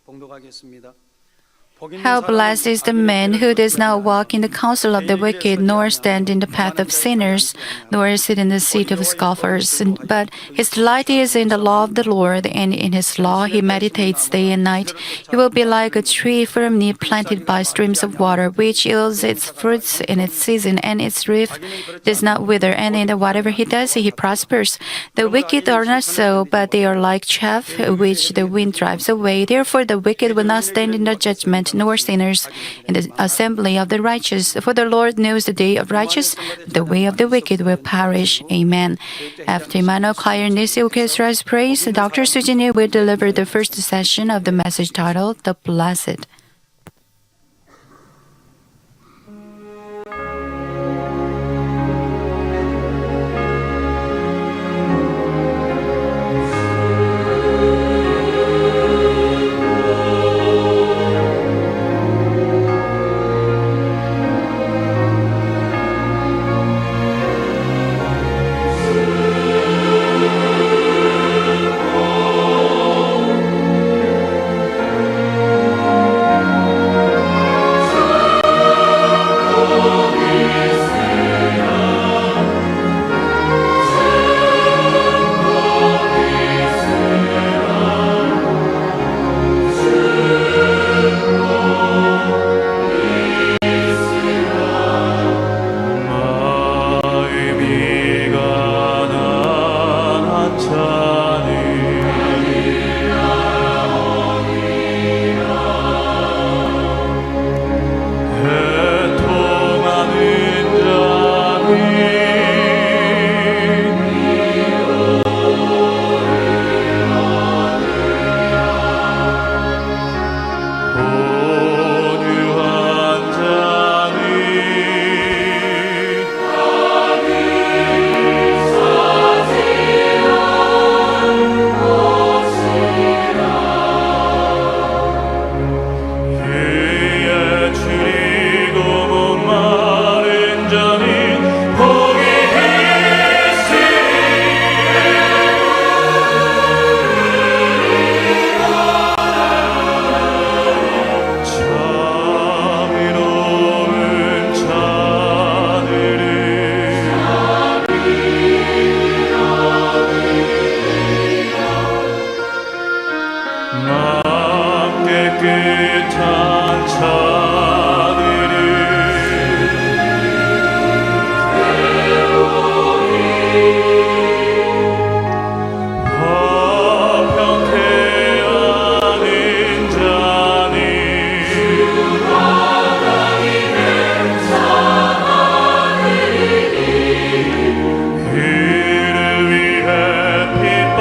봉독하겠습니다. How blessed is the man who does not walk in the counsel of the wicked, nor stand in the path of sinners, nor sit in the seat of scoffers. But his delight is in the law of the Lord, and in his law he meditates day and night. He will be like a tree firmly planted by streams of water, which yields its fruits in its season, and its leaf does not wither, and in whatever he does he prospers. The wicked are not so, but they are like chaff which the wind drives away. Therefore the wicked will not stand in the judgment, nor sinners in the assembly of the righteous. For the Lord knows the day of righteous, the way of the wicked will perish. Amen. After Emmanuel Choir and Nisi Orchestra's praise, Dr. Sujini will deliver the first session of the message titled The Blessed.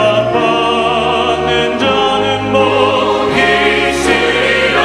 빚받는 자는 못 있으리라.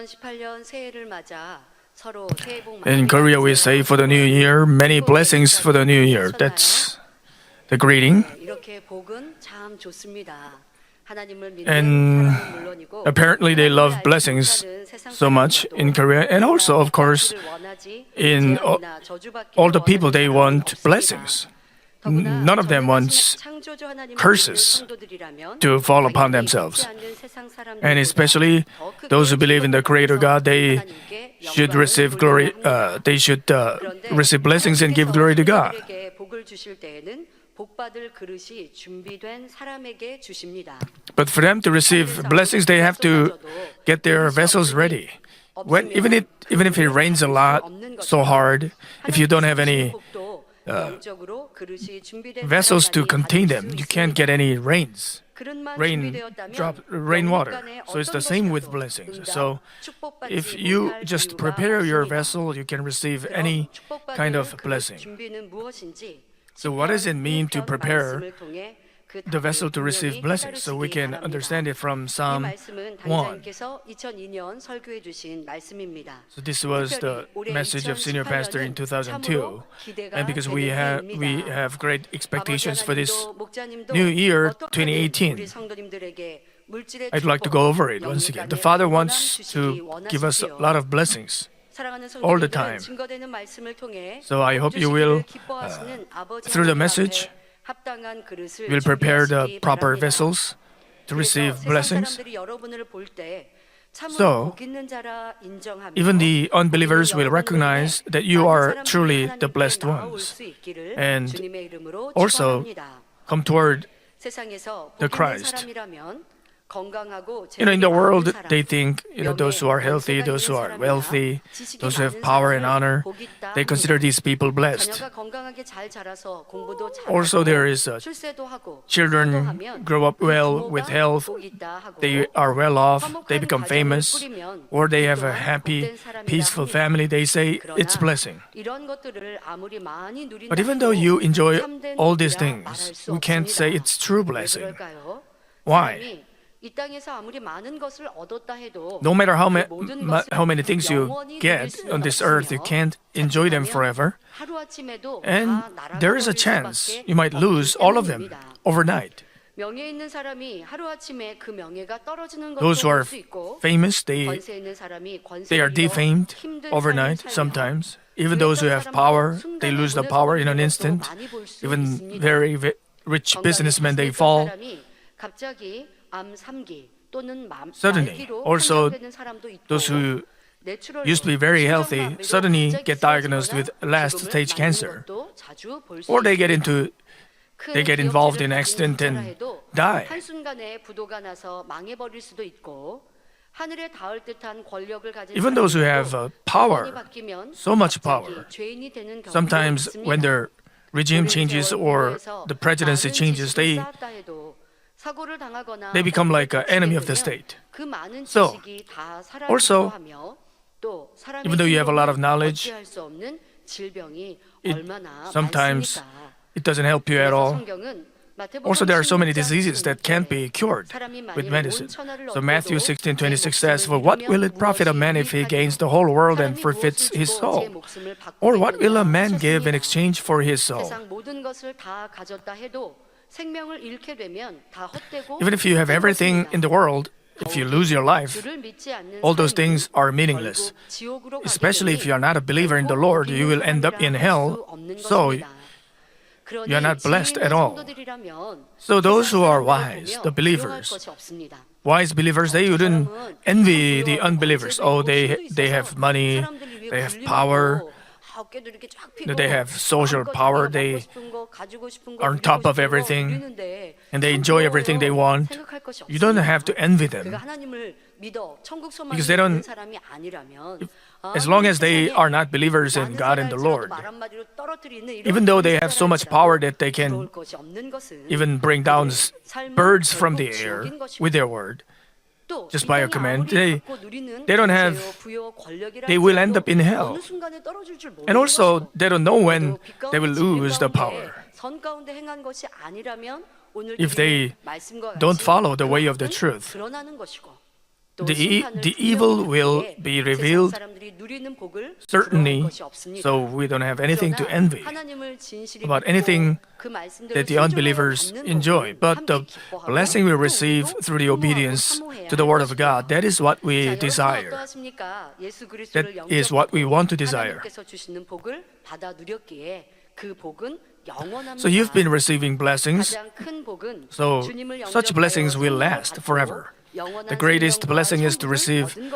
2018년 새해를 맞아 서로 새해 복 많이 In Korea, we say for the new year, many blessings for the new year. That's the greeting. 이렇게 복은 참 좋습니다. 하나님을 And 믿는 사람은 물론이고 apparently they 하나님을 love 알지 blessings 못하는 세상 so much in Korea. And also, of course, 복받기를 원하지 in 제한이나 저주받기를 all the people, 원하는 they 사람은 want 없습니다. blessings. 더구나 None of them 저는 wants 창조주 하나님을 curses 믿는 성도들이라면 to fall upon 당연히 themselves. 믿지 않는 세상 사람들보다 And especially 더 크게 those who believe in the Creator God, they 하나님께 should 영광을 receive glory. 돌려야 합니다. They should 그런데 receive blessings and give glory to God. 성도들에게 복을 주실 때에는 복받을 그릇이 준비된 사람에게 주십니다. But for them to receive blessings, they have to get their vessels ready. Even if it rains a lot, so hard, if you don't have any vessels to contain them, you can't get any rainwater. So it's the same with blessings. So if you just prepare your vessel, you can receive any kind of blessing. So what does it mean to prepare the vessel to receive blessings? So we can understand it from Psalm 1. So this was the message of senior pastor in 2002. And because we have great expectations for this new year, 2018, I'd like to go over it once again. The Father wants to give us a lot of blessings all the time. So I hope you will, through the message, will prepare the proper vessels to receive blessings. So, even the unbelievers will recognize that you are truly the blessed ones and also come toward the Christ. In the world, they think, those who are healthy, those who are wealthy, those who have power and honor, they consider these people blessed. Also, there is children grow up well with health, they are well off, they become famous, or they have a happy, peaceful family, they say it's blessing. But even though you enjoy all these things, we can't say it's true blessing. Why? No matter how many things you get on this earth, you can't enjoy them forever. And there is a chance you might lose all of them overnight. Those who are famous, they are defamed overnight sometimes. Even those who have power, they lose the power in an instant. Even very rich businessmen, they fall. Suddenly, also those who used to be very healthy suddenly get diagnosed with last stage cancer, or they get involved in an accident and die. Even those who have power, so much power, sometimes when their regime changes or the presidency changes, they become like an enemy of the state. So, also, even though you have a lot of knowledge, sometimes it doesn't help you at all. Also, there are so many diseases that can't be cured with medicine. So Matthew 16:26 says, "For what will it profit a man if he gains the whole world and forfeits his soul? Or what will a man give in exchange for his soul?" Even if you have everything in the world, if you lose your life, all those things are meaningless. Especially if you are not a believer in the Lord, you will end up in hell. So you are not blessed at all. So those who are wise, the believers, wise believers, they wouldn't envy the unbelievers. Oh, they have money, they have power, they have social power, they are on top of everything, and they enjoy everything they want. You don't have to envy them. Because they don't, as long as they are not believers in God and the Lord, even though they have so much power that they can even bring down birds from the air with their word, just by a command, they will end up in hell. And also, they don't know when they will lose the power. If they don't follow the way of the truth. the evil will be revealed certainly, so we don't have anything to envy about anything that the unbelievers enjoy. But the blessing we receive through the obedience to the Word of God, that is what we desire. That is what we want to desire. So you've been receiving blessings, so such blessings will last forever. The greatest blessing is to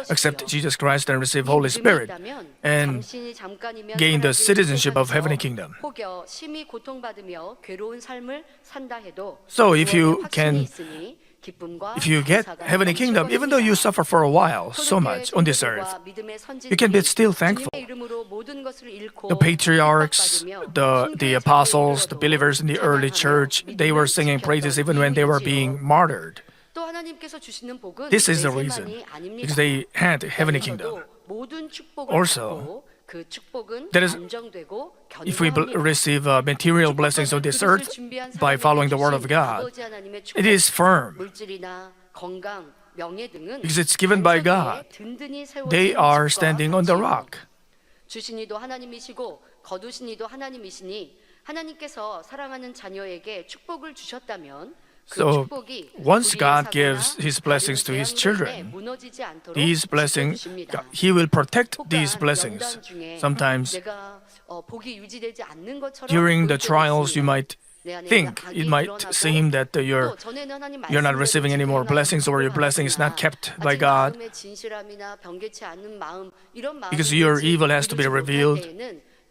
accept Jesus Christ and receive Holy Spirit and gain the citizenship of heavenly kingdom. So if you get heavenly kingdom, even though you suffer for a while so much on this earth, you can be still thankful. The patriarchs, the apostles, the believers in the early church, they were singing praises even when they were being martyred. This is the reason, because they had heavenly kingdom. Also, that is, if we receive material blessings on this earth by following the Word of God, it is firm, because it's given by God. They are standing on the rock. 주신 이도 하나님이시고 거두신 이도 하나님이시니 하나님께서 사랑하는 자녀에게 축복을 주셨다면 So, once God gives His blessings to His children, these blessings, He will protect these blessings. Sometimes, during the trials, you might think, it might seem that you're not receiving any more blessings, or your blessing is not kept by God, because your evil has to be revealed.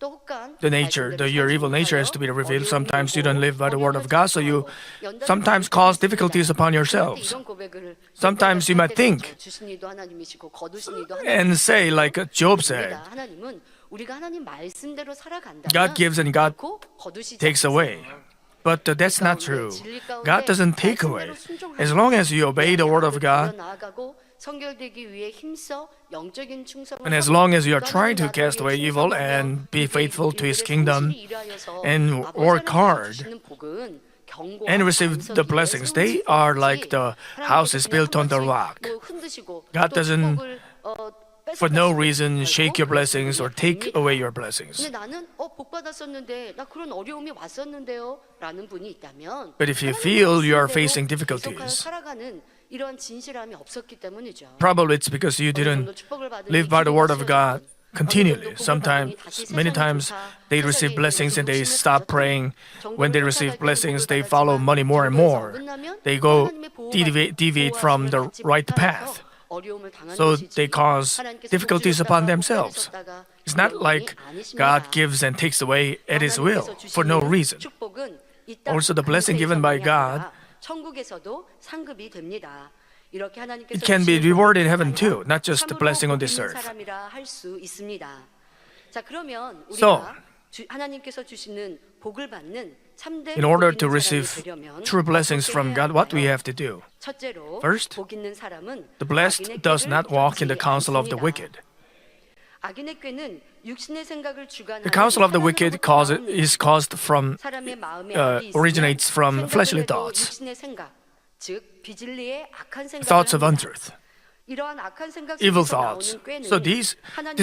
Your evil nature has to be revealed. Sometimes you don't live by the Word of God, so you sometimes cause difficulties upon yourselves. Sometimes you might think and say, like Job said, God gives and God takes away. But that's not true. God doesn't take away. As long as you obey the Word of God, and as long as you are trying to cast away evil and be faithful to His kingdom and work hard and receive the blessings, they are like the house is built on the rock. God doesn't, for no reason, shake your blessings or take away your blessings. But if you feel you are facing difficulties, probably it's because you didn't live by the Word of God continually. Many times, they receive blessings and they stop praying. When they receive blessings, they follow money more and more. They go deviate from the right path. So they cause difficulties upon themselves. It's not like God gives and takes away at His will for no reason. Also, the blessing given by God, it can be rewarded in heaven too, not just the blessing on this earth. So, in order to receive true blessings from God, what do we have to do? First, the blessed does not walk in the counsel of the wicked. The counsel of the wicked originates from fleshly thoughts, thoughts of untruth, evil thoughts. So this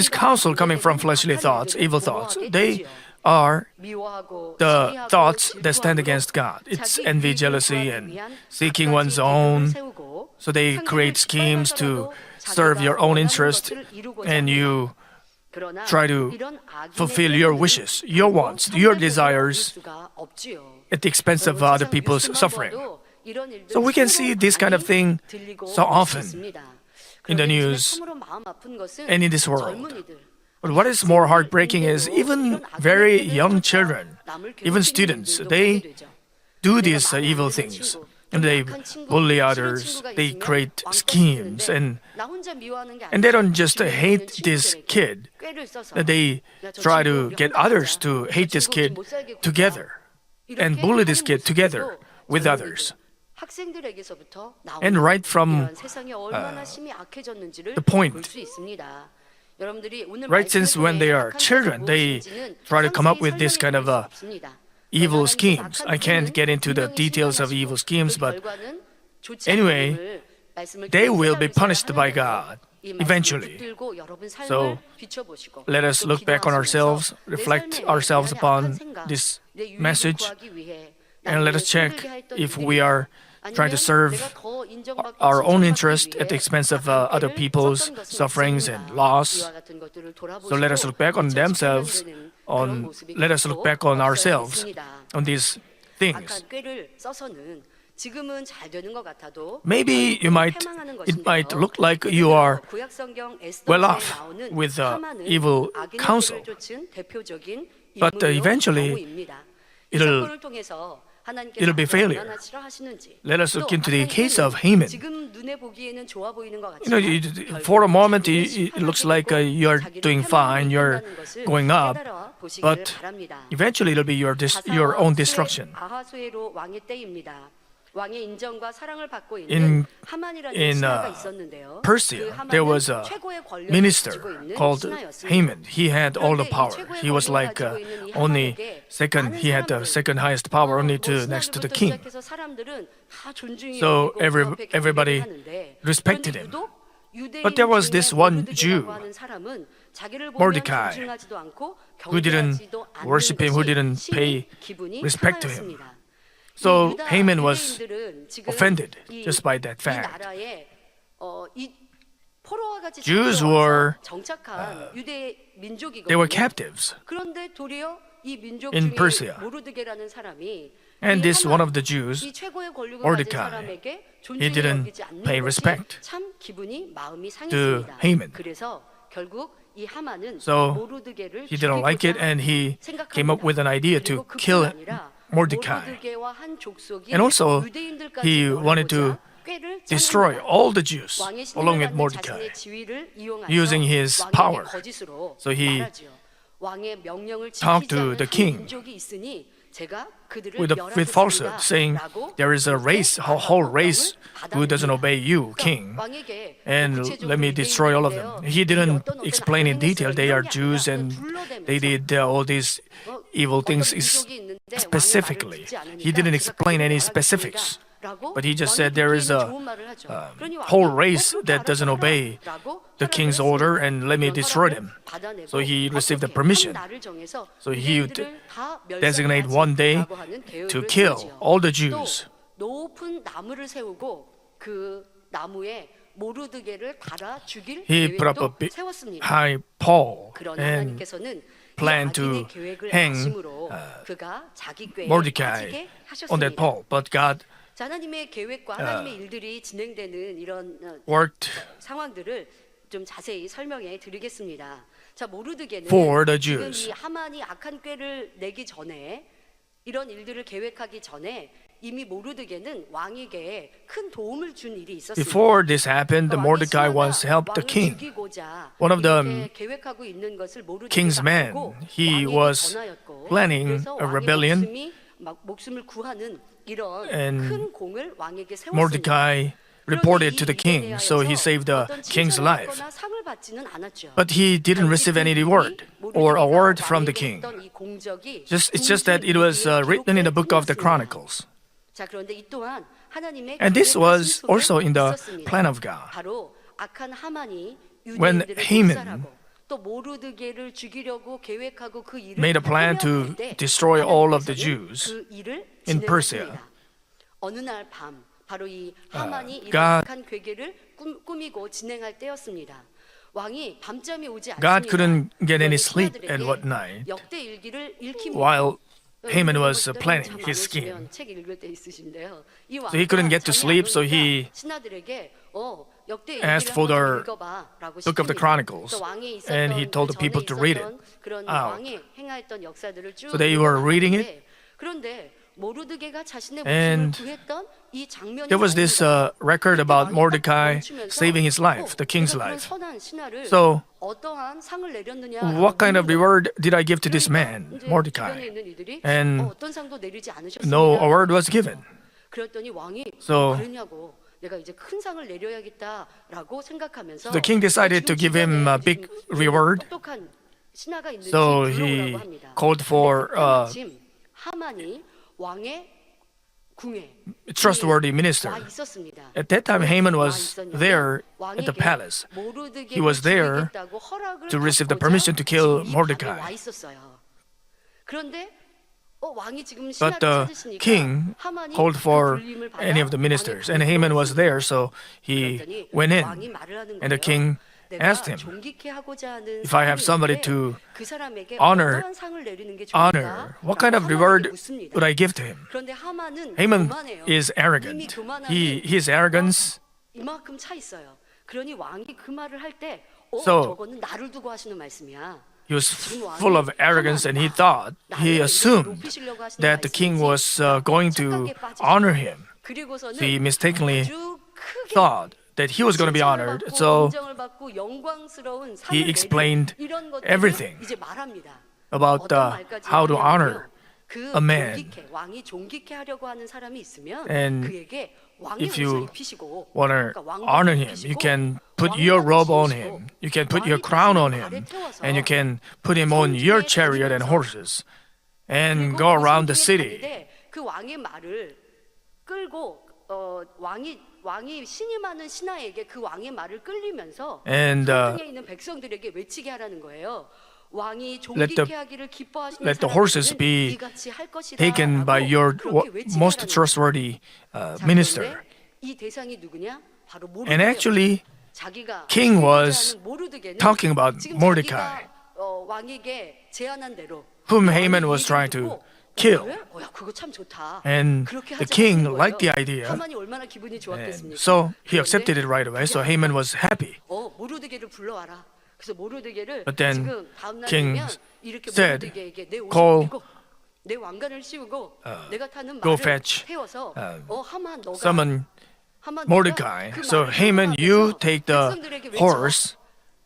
counsel coming from fleshly thoughts, evil thoughts, they are the thoughts that stand against God. It's envy, jealousy, and seeking one's own. So they create schemes to serve your own interest, and you try to fulfill your wishes, your wants, your desires at the expense of other people's suffering. So we can see this kind of thing so often in the news and in this world. But what is more heartbreaking is even very young children, even students, they do these evil things. And they bully others, they create schemes, and they don't just hate this kid, they try to get others to hate this kid together and bully this kid together with others. And right from the point, right since when they are children, they try to come up with this kind of evil schemes. I can't get into the details of evil schemes, but anyway, they will be punished by God eventually. So let us look back on ourselves, reflect ourselves upon this message, and let us check if we are trying to serve our own interest at the expense of other people's sufferings and loss. So let us look back on themselves, let us look back on ourselves, on these things. Maybe it might look like you are well off with evil counsel, but eventually it'll be failure. Let us look into the case of Haman. For a moment it looks like you're doing fine, you're going up, but eventually it'll be your own destruction. In Persia, there was a minister called Haman. He had all the power. He was like only second. He had the second highest power, only next to the king. So everybody respected him. But there was this one Jew, Mordecai, who didn't worship him, who didn't pay respect to him. So Haman was offended just by that fact. Jews were they were captives in Persia. And this one of the Jews, Mordecai, he didn't pay respect to Haman. So he didn't like it, and he came up with an idea to kill Mordecai. And also, he wanted to destroy all the Jews along with Mordecai using his power. So he talked to the king with falsehood, saying, there is a whole race who doesn't obey you, king, and let me destroy all of them. He didn't explain in detail they are Jews and they did all these evil things specifically. He didn't explain any specifics, but he just said there is a whole race that doesn't obey the king's order, and let me destroy them. So he received the permission. So he would designate one day to kill all the Jews. He put up a big high pole and planned to hang Mordecai on that pole, but God 하나님의 계획과 하나님의 일들이 진행되는 이런 worked 상황들을 좀 자세히 설명해 드리겠습니다. 자, 모르드게는 for the 지금 Jews. 이 하만이 악한 꾀를 내기 전에 이런 일들을 계획하기 전에 이미 모르드게는 왕에게 큰 도움을 준 일이 있었습니다. Before this happened, the Mordecai once helped the king. One of the king's men, he was planning a rebellion, and Mordecai reported to the king, so he saved the king's life. But he didn't receive any reward or award from the king. It's just that it was written in the book of the Chronicles. And this was also in the plan of God. When Haman made a plan to destroy all of the Jews in Persia, God couldn't get any sleep at what night while Haman was planning his scheme. So he couldn't get to sleep, so he asked for the book of the Chronicles, and he told the people to read it out. So they were reading it, and there was this record about Mordecai saving his life, the king's life. So what kind of reward did I give to this man, Mordecai? And no award was given. So the king decided to give him a big reward. So he called for 궁에 trustworthy minister. 와 있었습니다. At that time, Haman 와 was 있었냐면 there at the 왕에게 palace. 모르드게를 He was there 죽이겠다고 허락을 to receive the 받고자 permission to kill 지금 이 Mordecai. 밤에 와 있었어요. 그런데 왕이 지금 But 신하를 the 찾으시니까 king 하만이 called 그 for 불림을 받아 any of the 왕의 ministers, 방에 and Haman was 들어갔습니다. there, so he 그랬더니 went 왕이 in. 말을 하는 And the 거예요. king 내가 asked him, 존귀케 하고자 하는 if I have somebody 사람이 to 있는데 그 사람에게 honor- 어떠한 상을 내리는 게 honor, 좋을까? what kind of reward would I give to him? 그런데 하만은 Haman 교만해요. is 이미 arrogant. 교만하니 His arrogance, 이만큼 차 있어요. 그러니 왕이 그 말을 할 때, So- 저거는 나를 두고 하시는 말씀이야. he was full of arrogance, and he thought, he assumed that the king was going to honor him. 그리고서는 So he mistakenly 아주 크게 thought that he was going to be 칭찬을 honored. 받고 So 인정을 받고 영광스러운 상을 he 내리는 explained 이런 것들을 everything 이제 말합니다. about 어떤 말까지 how to 하냐면요. honor 그 a man. 존귀케, 왕이 존귀케 하려고 하는 사람이 있으면 And 그에게 왕의 if 옷을 you 입히시고 want to 그러니까 왕복을 honor him, 입히시고 you can put 왕관을 your robe on 씌우시고 him. You can put your 왕이 crown on 타시는 him. 말에 태워서 And you can put him on your 성중에 chariot and 다니면서 horses and 그리고 go 그 around the 성중에 city. 다니되 그 왕의 말을 끌고 왕이 신임하는 신하에게 그 왕의 말을 끌리면서 And 성중에 있는 백성들에게 외치게 하라는 거예요. 왕이 let the- 존귀케 하기를 기뻐하시는 let the horses be 이같이 할 것이다. taken by your most trustworthy minister. 이 대상이 누구냐? 바로 모르드게요. And actually, 자기가 king was 존귀케 하는 모르드게는 talking about 지금 Mordecai, 자기가, 왕에게 제안한 대로 whom 왕이 Haman was 얘기를 trying to 듣고, kill. 그래? 야, 그거 참 좋다. And 그렇게 the 하자 king 하는 거예요. liked the idea. 하만이 얼마나 기분이 And 좋았겠습니까? so he 그런데 accepted it right away. So Haman was happy. 모르드게를 불러와라. 그래서 모르드게를 But then 지금 다음 날 king 되면 이렇게 said, 모르드게에게 내 옷을 call, 입히고 내 왕관을 씌우고 내가 타는 go 말을 fetch, 태워서 하만 너가 Summon 하만 Mordecai. 너가 그 So 말을 Haman, 하는 you 앞에서 take the 백성들에게 외쳐. horse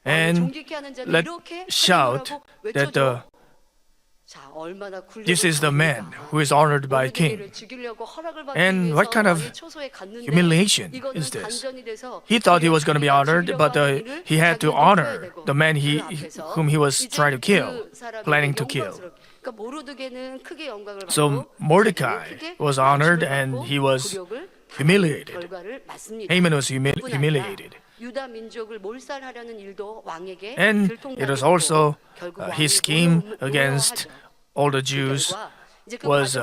왕을 and 존귀케 하는 자는 let 이렇게 shout 하라고 that 외쳐줘. 자, 얼마나 this is the man who is honored by king. And what kind of humiliation is this? He thought he was going to be honored, but he had to honor the man whom he was trying to kill, planning to kill. So Mordecai was honored and he was humiliated. Haman was humiliated. And it was also his scheme against all the Jews was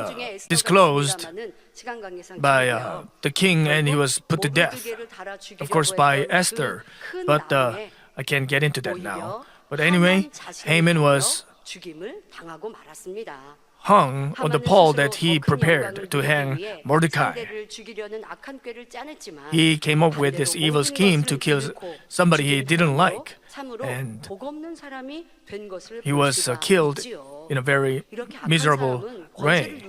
disclosed by the king, and he was put to death, of course, by Esther. But I can't get into that now. But anyway, Haman was hung on the pole that he prepared to hang Mordecai. He came up with this evil scheme to kill somebody he didn't like, and he was killed in a very miserable way.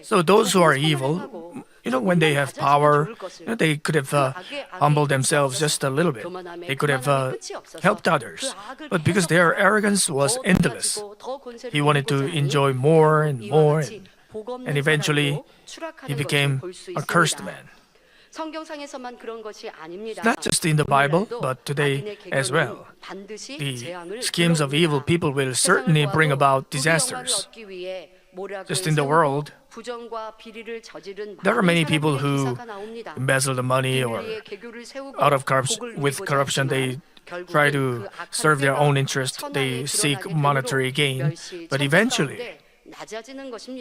So those who are evil, when they have power, they could have humbled themselves just a little bit. They could have helped others. But because their arrogance was endless, he wanted to enjoy more and more, and eventually he became a cursed man. Not just in the Bible, but today as well. The schemes of evil people will certainly bring about disasters. Just in the world, there are many people who embezzle the money, or out of corruption they try to serve their own interest. They seek monetary gain, but eventually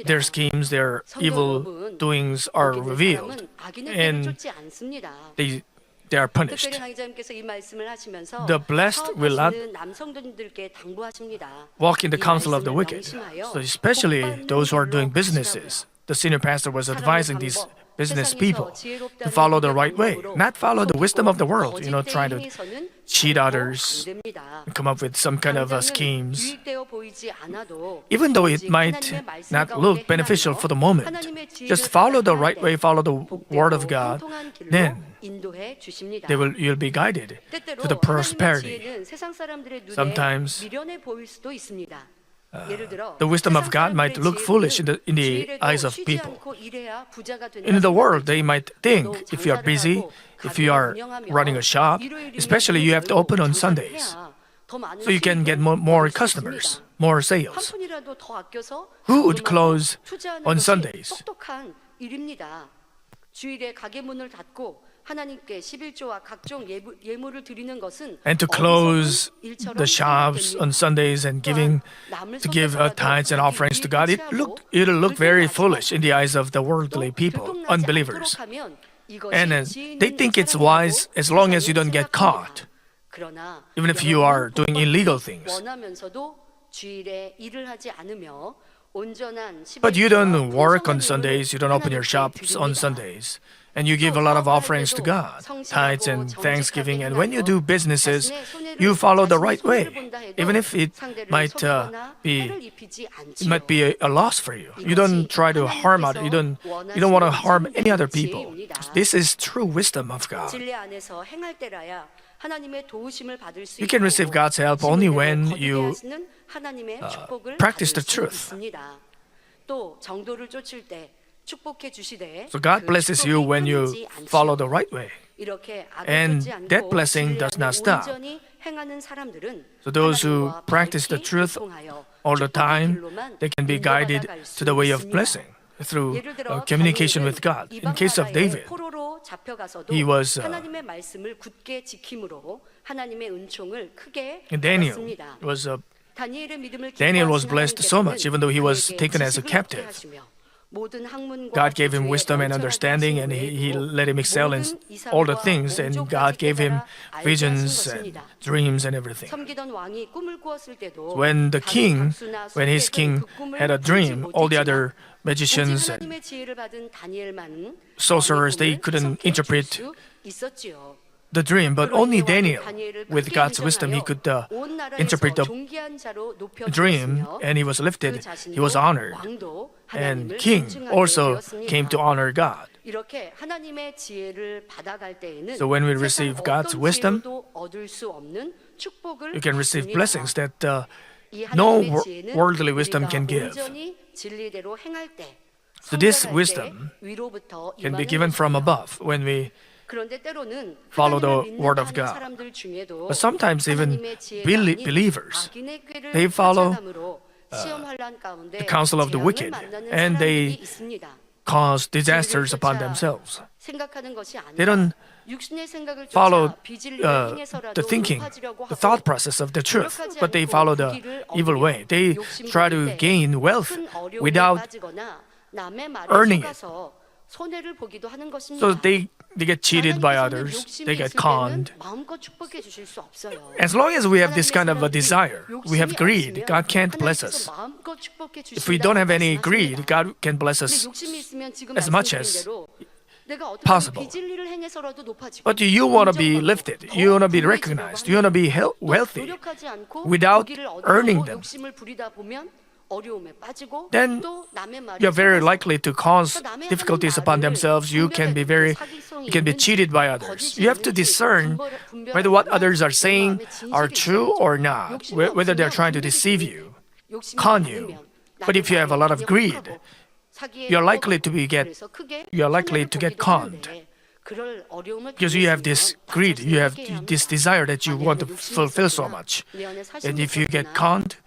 their schemes, their evil doings are revealed, and they are punished. The blessed will not walk in the counsel of the wicked. So especially those who are doing businesses. The senior pastor was advising these business people to follow the right way, not follow the wisdom of the world, trying to cheat others, come up with some kind of schemes. Even though it might not look beneficial for the moment, just follow the right way, follow the word of God, then you'll be guided to the prosperity. Sometimes the wisdom of God might look foolish in the eyes of people. In the world, they might think if you are busy, if you are running a shop, especially you have to open on Sundays, so you can get more customers, more sales. Who would close on Sundays? 주일에 가게 문을 닫고 하나님께 11조와 각종 예물을 드리는 것은 And to close the shops on Sundays and to give tithes and offerings to God, it'll look very foolish in the eyes of the worldly people, unbelievers. And they think it's wise as long as you don't get caught, even if you are doing illegal things. 원하면서도 주일에 일을 하지 않으며 온전한 But you don't work on Sundays, you don't open your shops on Sundays, and you give a lot of offerings to God, tithes and thanksgiving, and when you do businesses, you follow the right way, even if it might be a loss for you. You don't try to harm others. You don't want to harm any other people. This is true wisdom of God. 진리 안에서 행할 때라야 하나님의 도우심을 받을 수 You can receive God's help only when you 하나님의 축복을 practice the 받을 수 truth. 있습니다. 또 정도를 쫓을 때 축복해 주시되 So God blesses you when you follow the right way. 이렇게 And 악을 that 않고 blessing 진리 does 안에 not stop. 온전히 행하는 사람들은 So those who 하나님과 practice the 밝히 truth 소통하여 all the 축복의 time, 길로만 they can be 인도받아 guided 갈 수 to the way of 있습니다. blessing through 예를 들어 communication 다니엘은 with God. In 이방 case of 나라의 David, 포로로 잡혀가서도 he was, 하나님의 말씀을 굳게 지킴으로 하나님의 은총을 크게 Daniel 받았습니다. 다니엘의 믿음을 Daniel was 기뻐하시는 blessed so much, even though he was 그에게 taken as a 지식을 captive. 얻게 하시며 모든 학문과 God gave him 기술에 wisdom and 넘쳐나게 understanding, and he 하신 let him excel in 모든 all the 이상과 things, and 온전까지 God gave him 깨달아 알게 visions 하신 and 것입니다. dreams and everything. 섬기던 왕이 꿈을 꾸었을 때도 When the 다른 king, 각수나 when his 술객은 king 그 꿈을 had a 풀지 dream, all the 못했지만 other 오직 magicians and 하나님의 지혜를 받은 다니엘만은 sorcerers, they 왕의 꿈을 couldn't 해석해 interpret 줄 수 있었지요. the dream, but only Daniel, 다니엘을 with 크게 God's wisdom, he 인정하여 could 온 나라에서 interpret the 존귀한 자로 dream, 높여주었으며 and he was 그 lifted, 자신도 he was honored, 왕도 and 하나님을 king 존중하게 also 되었습니다. came to honor God. 이렇게 하나님의 지혜를 받아갈 때에는 So when we 세상 receive 어떤 God's wisdom, 지혜로도 얻을 수 없는 축복을 You can receive 받습니다. blessings that 이 no 하나님의 지혜는 worldly wisdom 우리가 can give. 온전히 진리대로 행할 때, So this 성결할 때 wisdom 위로부터 can be 임하는 given from 것입니다. above when we 그런데 때로는 follow 하나님을 the word of 믿는다 하는 God. 사람들 중에도 But sometimes even 하나님의 지혜가 아닌 believers, 악인의 꾀를 they follow 쫓아감으로 시험 환난 가운데 the counsel of the 재앙을 wicked, 만나는 and they 사람들이 있습니다. cause disasters upon themselves. 생각하는 것이 They don't 아니라 육신의 생각을 follow 쫓아 비질리를 행해서라도 the thinking, 높아지려고 the 하고 thought process of the truth, 노력하지 but they 않고 follow 그 the 길을 evil 얻으며 way. They 욕심 try 부릴 to 때 gain wealth 큰 어려움에 without 빠지거나 남의 말에 earning it. 속아서 손해를 보기도 하는 것입니다. so they get cheated by 하나님께서는 others, 욕심이 they get 있을 때는 conned. 마음껏 축복해 주실 수 없어요. As long as we have this kind of a 하나님의 desire, we have 사람들이 greed, 욕심이 God can't 없으면 bless 하나님께서 us. 마음껏 축복해 If we don't have any 주신다고 greed, 말씀하십니다. God can bless 근데 us 욕심이 있으면 지금 as much 말씀드린 as 대로 내가 어떻게 possible. 비질리를 행해서라도 높아지고 But you want to be 인정받고 lifted. 더 You want to be 부유해지려고 recognized. You want to be 또 wealthy. 노력하지 않고 without 그 길을 earning 얻으려고 them. 욕심을 부리다 보면 어려움에 빠지고 Then 또 남의 말에 You're very 속아서 likely to cause 또 남의 difficulties 하는 upon 말을 themselves. You can be 사기성이 you can be 있는지 cheated by others. 거짓이 You have to 있는지 discern 분별하려면 whether what others are 내 saying 마음에 are 진실이 true 있어야죠. or not, 욕심이 whether they're 없으면 trying to 분별이 deceive 되지. you, 욕심이 con 많으면 you. 나의 But if you have a lot of 마음이 greed, 약하고 사기에 you're likely to 그래서 크게 you're likely to 손해를 get 보기도 conned. 하는데 그럴 어려움을 because you have this 겪으시면 greed, you have 자신을 this 깨야 합니다. desire that you want to 욕심이 fulfill so 있었구나. much. 내 안에 사심이 And if you get 있었구나. conned,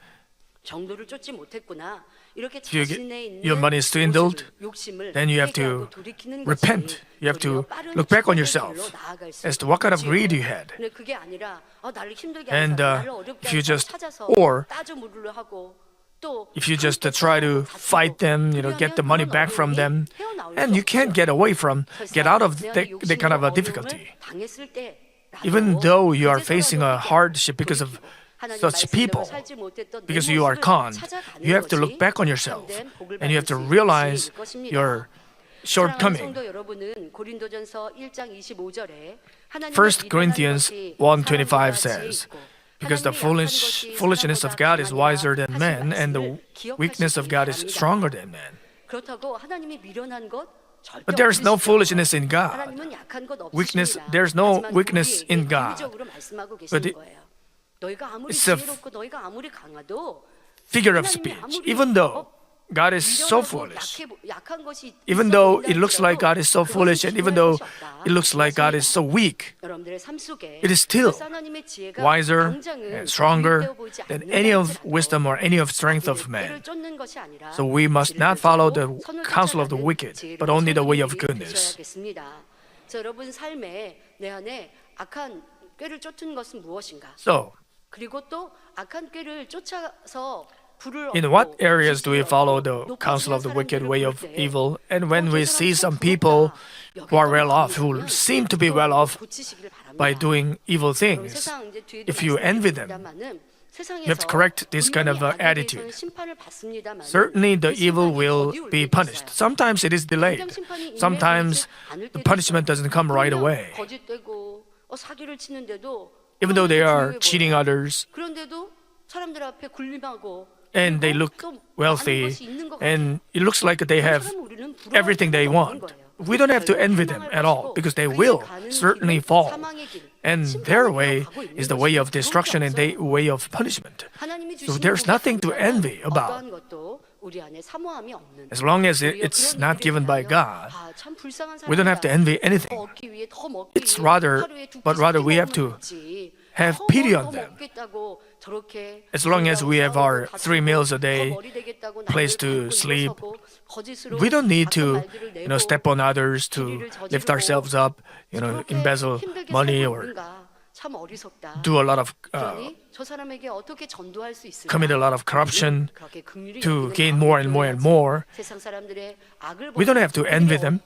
정도를 쫓지 못했구나. 이렇게 if you 자신에 있는 your money is dwindled, 모습을, 욕심을 then you have to 회개하고 돌이키는 repent. 것이 You have to 도리어 빠른 look back on 축복의 yourself 길로 나아갈 수 as to what kind of 있지요. greed you had. 근데 그게 아니라 나를 힘들게 And, 하는 사람, 나를 어렵게 if you 하는 사람 just- 찾아서 or 따져 물으려 하고 또 If you just try to fight them, get the money back from them, and you can't get out of that kind of a difficulty. Even though you are facing a hardship because of such people, because you are conned, you have to look back on yourself, and you have to realize your shortcoming. 1 Corinthians 1:25 says, because the foolishness of God is wiser than man, and the weakness of God is stronger than man. But there is no foolishness in God. There's no weakness in God. But it's a figure of speech. Even though God is so foolish. 약한 것이 Even though it looks like God is so foolish, and even though it looks like God is so weak, 여러분들의 삶 속에 it is still 하나님의 지혜가 wiser 당장은 and stronger 유익되어 보이지 than 않는다는 any of 것을 wisdom or any of strength of 를 man. 쫓는 것이 아니라 So we must not follow the counsel of the wicked, but only the way of goodness. 자, 여러분 삶에 내 안에 악한 꾀를 쫓는 것은 무엇인가? So, 그리고 또 악한 꾀를 쫓아서 in what areas do we follow the counsel of the wicked way of evil? And when we see some people who are well off, who seem to be well off by doing evil things, if you envy them, you have to correct this kind of attitude. Certainly the evil will be punished. Sometimes it is delayed. Sometimes the punishment doesn't come right away. 사기를 치는데도 Even though they are cheating others 그런데도 사람들 앞에 군림하고 and they look wealthy and it looks like they have everything they want, we don't have to envy them at all because they will certainly fall. And their way is the way of destruction and their way of punishment. So there's nothing to envy about. As long as it's not given by God, we don't have to envy anything. It's rather we have to have pity on them. As long as we have our 3 meals a day, place to sleep, we don't need to, step on others to lift ourselves up, embezzle money or do a lot of commit a lot of corruption to gain more and more and more. We don't have to envy them,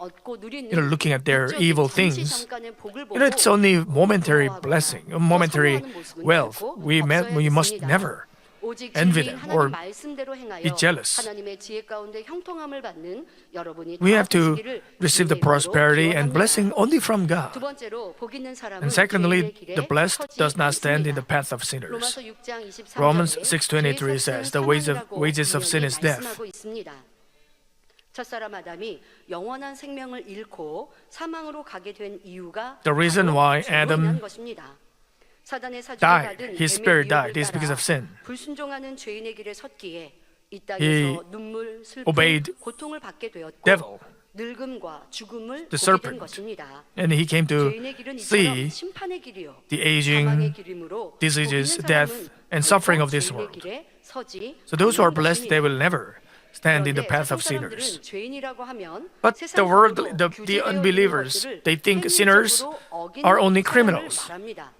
looking at their evil things. It's only momentary blessing, momentary wealth. We must never envy them or be jealous. We have to receive the prosperity and blessing only from God. And secondly, the blessed does not stand in the path of sinners. Romans 6:23 says, the wages of sin is death. 첫사람 아담이 영원한 생명을 잃고 사망으로 가게 된 이유가 The reason why Adam 사단의 사주를 died, 받은 his 뱀의 spirit 유혹을 died, is because 따라 of sin. 불순종하는 죄인의 길에 섰기에 이 He 땅에서 눈물, 슬픔, obeyed 고통을 받게 되었고 devil, 늙음과 죽음을 the 보게 된 serpent. 것입니다. And he came to 죄인의 길은 see 이처럼 심판의 길이요 the 사망의 aging, 길이므로 diseases, 복 있는 death, 사람은 and suffering of 결코 this 죄인의 world. 길에 서지 So those who are 않는 blessed, they 것입니다. will never stand in the 그런데 path of 세상 sinners. 사람들은 죄인이라고 하면 But the world, 세상적으로 the 규제되어 있는 unbelievers, 것들을 they think sinners 행위적으로 어기는 are only 사람을 criminals. 말합니다.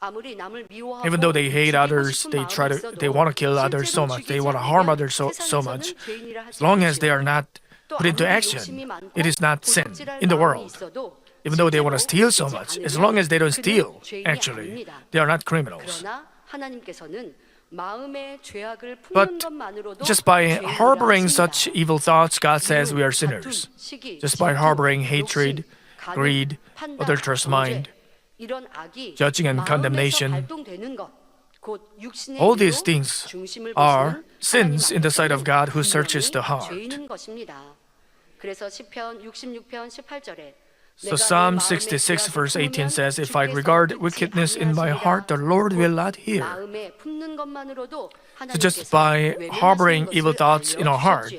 아무리 남을 미워하고 Even though they hate 죽이고 others, 싶은 they 마음이 they 있어도 want to kill others so 실제로 much, they 죽이지 want to harm 않으면 others so much. 세상에서는 죄인이라 할 As 수 long as they 없지요. are not 또 put into 아무리 action, 욕심이 많고 it is not sin 도둑질할 in the 마음이 world. 있어도 Even though they want to steal 실제로 so much, 죽이지 as long as they don't 않으면 steal, 그는 죄인이 actually, 아닙니다. they are not criminals. 그러나 하나님께서는 마음의 죄악을 품는 But 것만으로도 just by 죄인이라 harboring 하십니다. such evil thoughts, God says we are sinners. Just by harboring hatred, greed, adulterous mind, 이런 악이 judging and 마음에서 condemnation, 발동되는 것, 곧 육신의 all these 일로 things 중심을 are 보시는 sins in the sight of God who 분명히 searches the heart. 죄인인 것입니다. 그래서 시편 66편 18절에 So Psalm 66 verse 18 says, if I regard wickedness in my heart, the Lord will not hear. So just by harboring evil thoughts in our heart,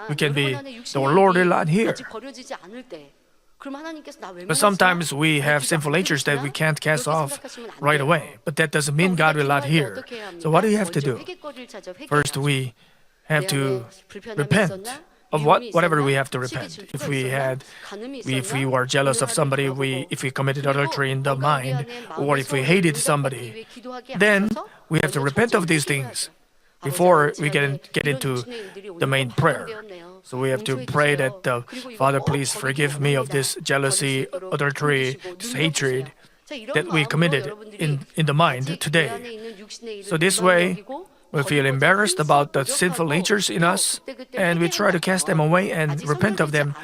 we can be, the Lord will not hear. But sometimes we have sinful natures that we can't cast off right away. But that doesn't mean God will not hear. So what do you have to do? First, we have to repent of whatever we have to repent. If we were jealous of somebody, if we committed adultery in the mind, or if we hated somebody, then we have to repent of these things before we get into the main prayer. So we have to pray that, Father, please forgive me of this jealousy, adultery, this hatred that we committed in the mind today. So this way, we feel embarrassed about the sinful natures in us, and we try to cast them away and repent of them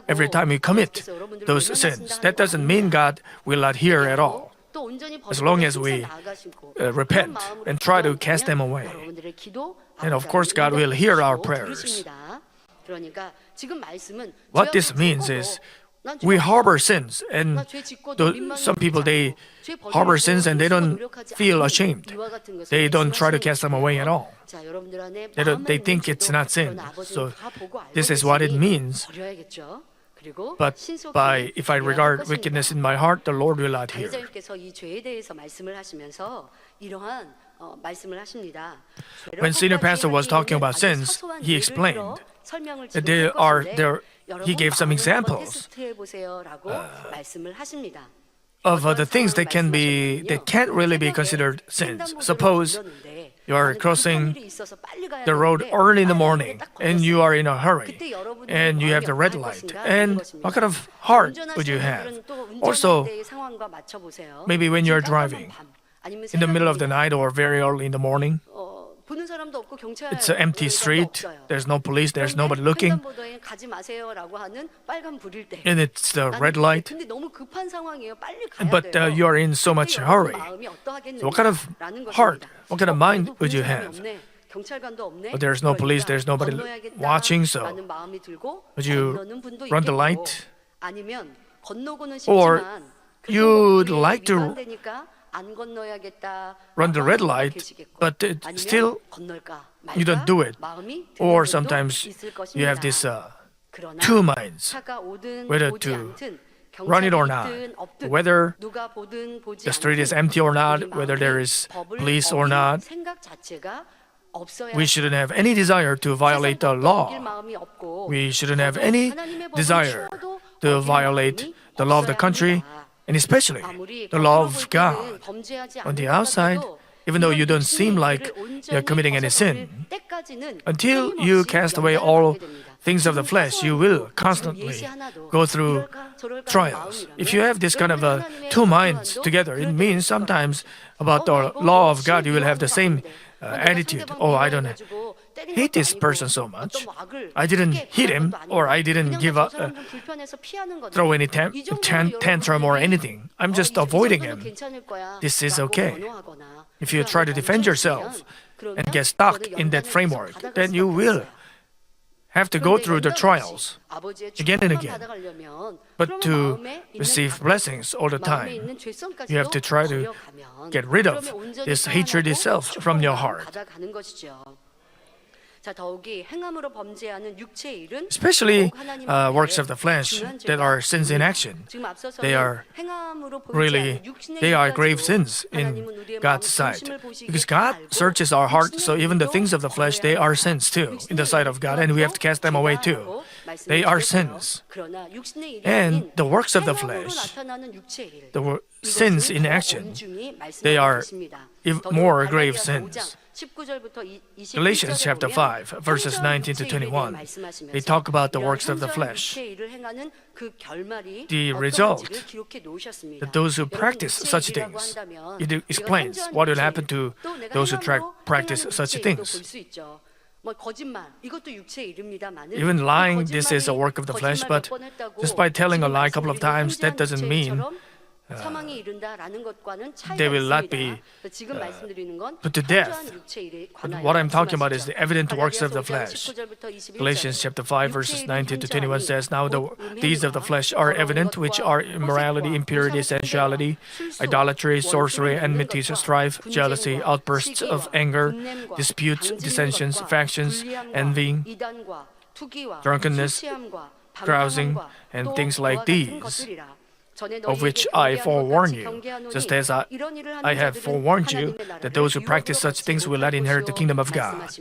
every time we commit those sins. That doesn't mean God will not hear at all, as long as we repent and try to cast them away. And of course, God will hear our prayers. What this means is, we harbor sins, and some people, they harbor sins and they don't feel ashamed. They don't try to cast them away at all. They think it's not sin. So this is what it means. But if I regard wickedness in my heart, the Lord will not hear. When senior pastor was talking about sins, he explained that he gave some examples of the things that can't really be considered sins. Suppose you are crossing the road early in the morning and you are in a hurry and you have the red light. And what kind of heart would you have? Also, maybe when you're driving in the middle of the night or very early in the morning, it's an empty street, there's no police, there's nobody looking, and it's the red light, but you are in so much hurry. So what kind of heart, what kind of mind would you have? But there's no police, there's nobody watching, so would you run the light? Or you'd like to run the red light, but still you don't do it. Or sometimes you have this two minds, whether to run it or not, whether the street is empty or not, whether there is police or not. We shouldn't have any desire to violate the law. We shouldn't have any desire to violate the law of the country, and especially the law of God. On the outside, even though you don't seem like you're committing any sin, until you cast away all things of the flesh, you will constantly go through trials. If you have this kind of two minds together, it means sometimes about the law of God, you will have the same attitude. Oh, I don't hate this person so much. I didn't hit him, or I didn't throw any tantrum or anything. I'm just avoiding him. This is okay. If you try to defend yourself and get stuck in that framework, then you will have to go through the trials again and again. But to receive blessings all the time, you have to try to get rid of this hatred itself from your heart. Especially works of the flesh that are sins in action. They are grave sins in God's sight. Because God searches our heart, so even the things of the flesh, they are sins too in the sight of God, and we have to cast them away too. They are sins. And the works of the flesh, the sins in action, they are more grave sins. Galatians chapter 5, verses 19 to 21, they talk about the works of the flesh. The result, that those who practice such things, it explains what will happen to those who practice such things. Even lying, this is a work of the flesh, but just by telling a lie a couple of times, that doesn't mean they will not be put to death. But what I'm talking about is the evident works of the flesh. Galatians chapter 5, verses 19 to 21 says, Now the deeds of the flesh are evident, which are immorality, impurity, sensuality, idolatry, sorcery, enmity, strife, jealousy, outbursts of anger, disputes, dissensions, factions, envying, drunkenness, carousing, and things like these, of which I forewarn you, just as I have forewarned you, that those who practice such things will not inherit the kingdom of God.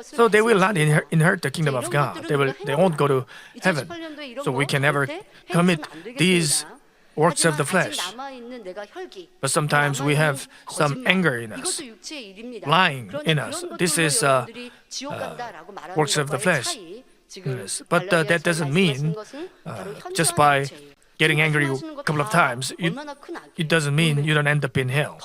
So they will not inherit the kingdom of God. They won't go to heaven. So we can never commit these works of the flesh. But sometimes we have some anger in us, lying in us. This is works of the flesh. Yes. But that doesn't mean just by getting angry a couple of times, it doesn't mean you don't end up in hell.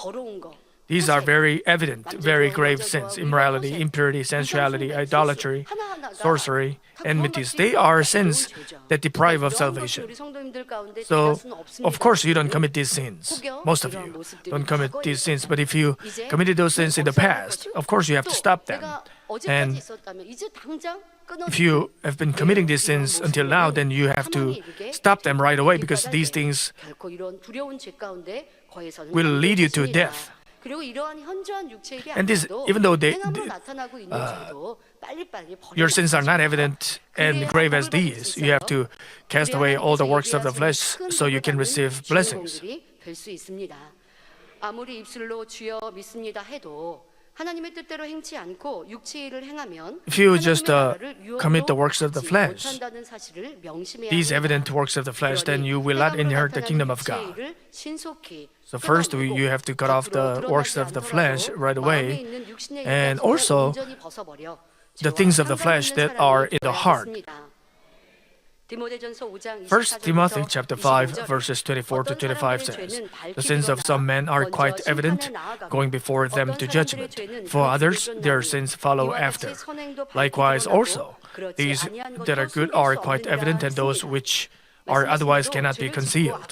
These are very evident, very grave sins: immorality, impurity, sensuality, idolatry, sorcery, enmities. They are sins that deprive of salvation. So, of course, you don't commit these sins. Most of you don't commit these sins. But if you committed those sins in the past, of course, you have to stop them. 어제까지 있었다면 이제 당장 If you have been committing these sins until now, then you have to stop them right away because these things 결코 이런 두려운 죄 가운데 거해서는 will 안 lead you to 되겠습니다. death. 그리고 이러한 현저한 육체의 일이 And this, 아니라도 even though 행함으로 나타나고 있는 죄도 빨리빨리 your sins are not 버리고 evident and grave as these, you have to cast away all the works of the flesh so you can receive blessings. 될수 있습니다. 아무리 입술로 주여 믿습니다 해도 하나님의 뜻대로 행치 않고 육체의 일을 행하면 If you just 하나님의 나라를 commit the works of the 유언으로 flesh, 못한다는 사실을 명심해야 these 합니다. evident works of the flesh, then you will not inherit the kingdom of God. So first, you have to cut off the works of the flesh right away, and also the things of the flesh that are in the heart. 1 Timothy chapter 5 verses 24 to 25 says, "The sins of some men are quite evident, going before them to judgment. For others, their sins follow after. Likewise also, these that are good are quite evident, and those which are otherwise cannot be concealed."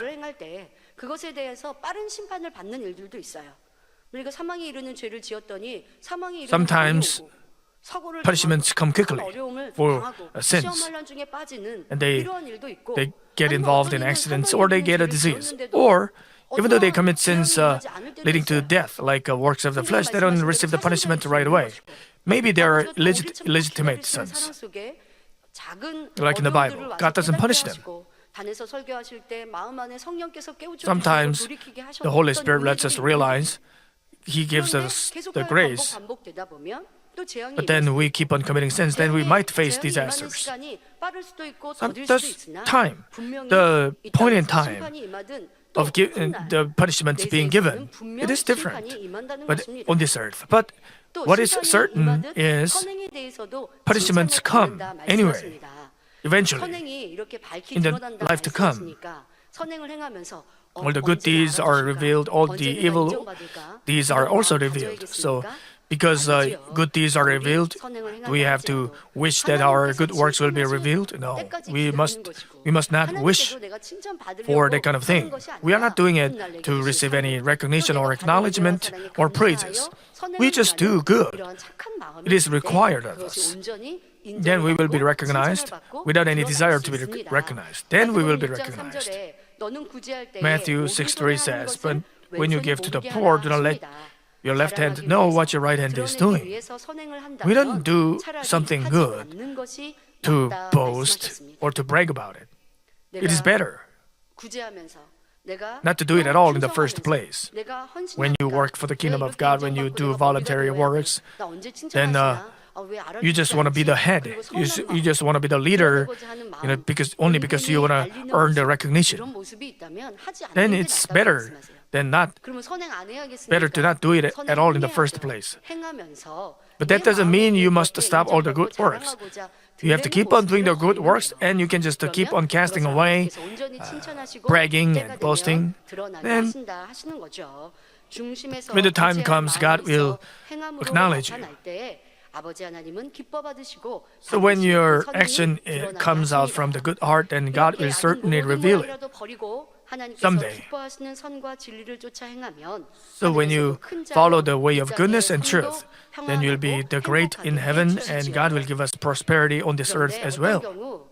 그것에 대해서 빠른 심판을 받는 일들도 있어요. 우리가 사망에 이르는 죄를 지었더니 사망에 이르는 Sometimes punishments come quickly for sins, and they get involved in accidents or they get a disease, or even though they commit sins leading to death, like works of the flesh, they don't receive the punishment right away. Maybe they are legitimate sons. Like in the Bible, God doesn't punish them. Sometimes the Holy Spirit lets us realize He gives us the grace, but then we keep on committing sins, then we might face disasters. That's time. The point in time of the punishments being given, it is different, but on this earth. But what is certain is punishments come anyway, eventually, in the life to come. All the good deeds are revealed, all the evil deeds are also revealed. So, because good deeds are revealed, we have to wish that our good works will be revealed? No, we must not wish for that kind of thing. We are not doing it to receive any recognition or acknowledgement or praises. We just do good. It is required of us. Then we will be recognized without any desire to be recognized. Then we will be recognized. Matthew 6:3 says, "But when you give to the poor, do not let your left hand know what your right hand is doing." We don't do something good to boast or to brag about it. It is better not to do it at all in the first place. When you work for the kingdom of God, when you do voluntary works, then you just want to be the head. You just want to be the leader, because you want to earn the recognition. Then it's better than not. Better to not do it at all in the first place. But that doesn't mean you must stop all the good works. You have to keep on doing the good works, and you can just keep on casting away, bragging and boasting. Then, when the time comes, God will acknowledge you. So when your action comes out from the good heart, then God will certainly reveal it someday. So when you follow the way of goodness and truth, then you'll be the great in heaven, and God will give us prosperity on this earth as well.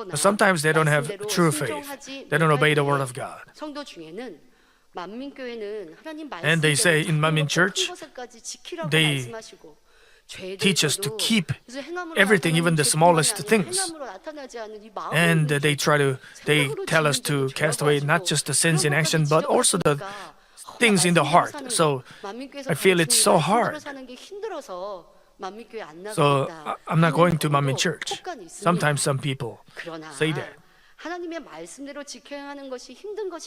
But sometimes they don't have true faith. They don't obey the word of God. And they say in Manmin Church, they teach us to keep everything, even the smallest things. And they tell us to cast away not just the sins in action, but also the things in the heart. So I feel it's so hard. So I'm not going to Manmin Church. Sometimes some people say that.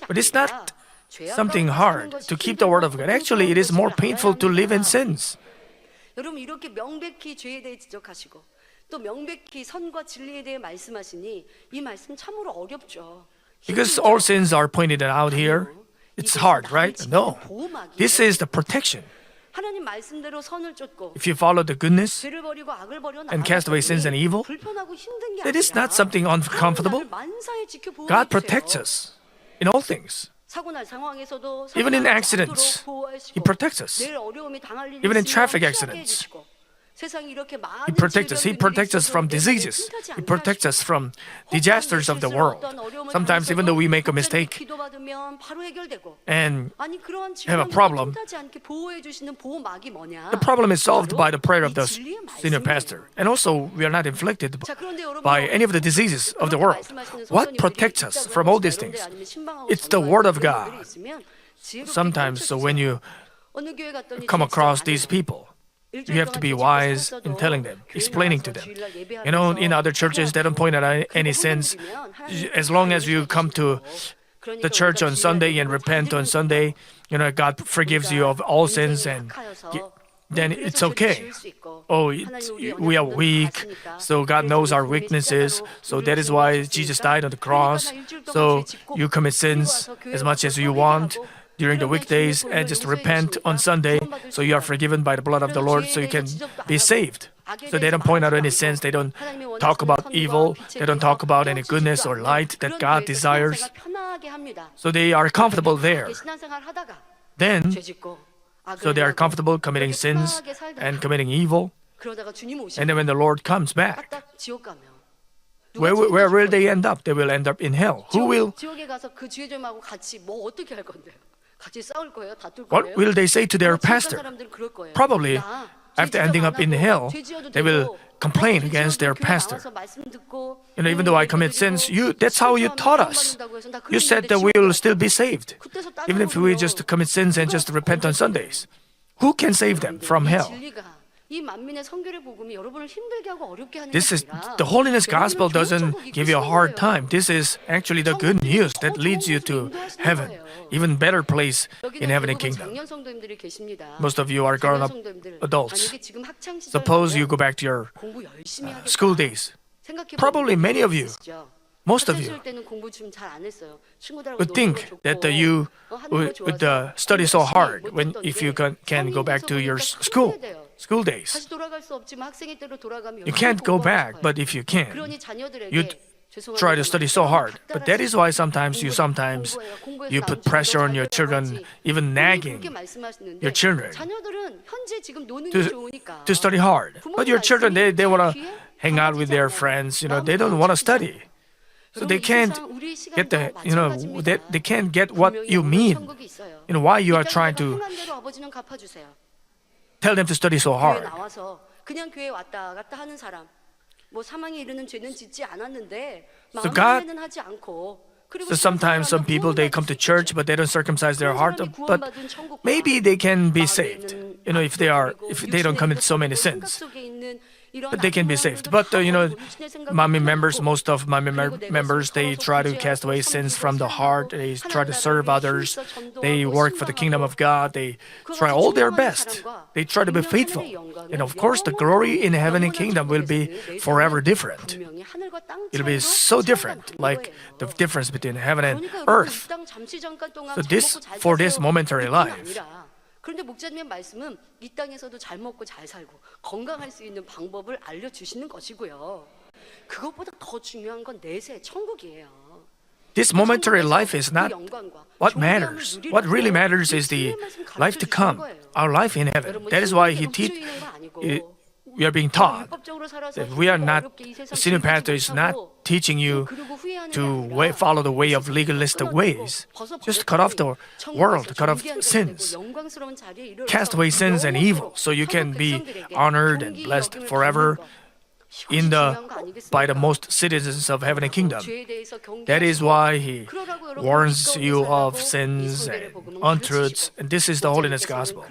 But it's not something hard to keep the word of God. Actually, it is more painful to live in sins. 여러분 이렇게 명백히 죄에 대해 지적하시고 또 명백히 선과 진리에 대해 말씀하시니 이 말씀 참으로 어렵죠. Because all sins are pointed out here, it's hard, right? No. This is the protection. 하나님 말씀대로 선을 쫓고 If you follow the goodness 죄를 버리고 악을 버려 and cast away sins and evil, 불편하고 힘든 게 that is 아니라 not something uncomfortable. 만사에 지켜보고 God protects us in all things. Even in accidents, He protects us. Even in traffic accidents, He protects us. He protects us from diseases. He protects us from disasters of the world. Sometimes even though we make a mistake and have a problem, the problem is solved by the prayer of the senior pastor. And also, we are not inflicted by any of the diseases of the world. What protects us from all these things? It's the Word of God. Sometimes, so when you come across these people, you have to be wise in telling them, explaining to them. You know, in other churches, they don't point out any sins. As long as you come to the church on Sunday and repent on Sunday, you know, God forgives you of all sins, and then it's okay. Oh, we are weak, so God knows our weaknesses. So that is why Jesus died on the cross. So you commit sins as much as you want during the weekdays and just repent on Sunday, so you are forgiven by the blood of the Lord, so you can be saved. So they don't point out any sins, they don't talk about evil, they don't talk about any goodness or light that God desires. So they are comfortable there. Then, so they are comfortable committing sins and committing evil. And then when the Lord comes back, where will they end up? They will end up in hell. What will they say to their pastor? Probably, after ending up in hell, they will complain against their pastor. You know, even though I commit sins, that's how you taught us. You said that we will still be saved, even if we just commit sins and just repent on Sundays. Who can save them from hell? This is the holiness gospel doesn't give you a hard time. This is actually the good news that leads you to heaven, even better place in heaven and kingdom. Most of you are grown-up adults. Suppose you go back to your school days. Probably many of you, most of you, would think that you would study so hard if you can go back to your school days. You can't go back, but if you can, you try to study so hard. But that is why sometimes you put pressure on your children, even nagging your children to study hard. But your children, they want to hang out with their friends. You know, they don't want to study. So they can't get they can't get what you mean. You know, why you are trying to tell them to study so hard. So sometimes some people, they come to church, but they don't circumcise their heart. But maybe they can be saved. You know, if they don't commit so many sins. But they can be saved. But most of Manmin members, they try to cast away sins from the heart. They try to serve others. They work for the kingdom of God. They try all their best. They try to be faithful. And of course, the glory in heaven and kingdom will be forever different. It'll be so different, like the difference between heaven and earth. So for this momentary life, 그런데 목사님의 말씀은 이 땅에서도 잘 먹고 잘 살고 건강할 수 있는 방법을 알려주시는 것이고요. 그것보다 더 중요한 건 내세 천국이에요. This momentary life is not what matters. What really matters is the life to come, our life in heaven. That is why we are being taught that we are not, the senior pastor is not teaching you to follow the way of legalistic ways. Just cut off the world, cut off sins. Cast away sins and evil so you can be honored and blessed forever by the most citizens of heaven and kingdom. That is why he warns you of sins and untruths, and this is the holiness gospel.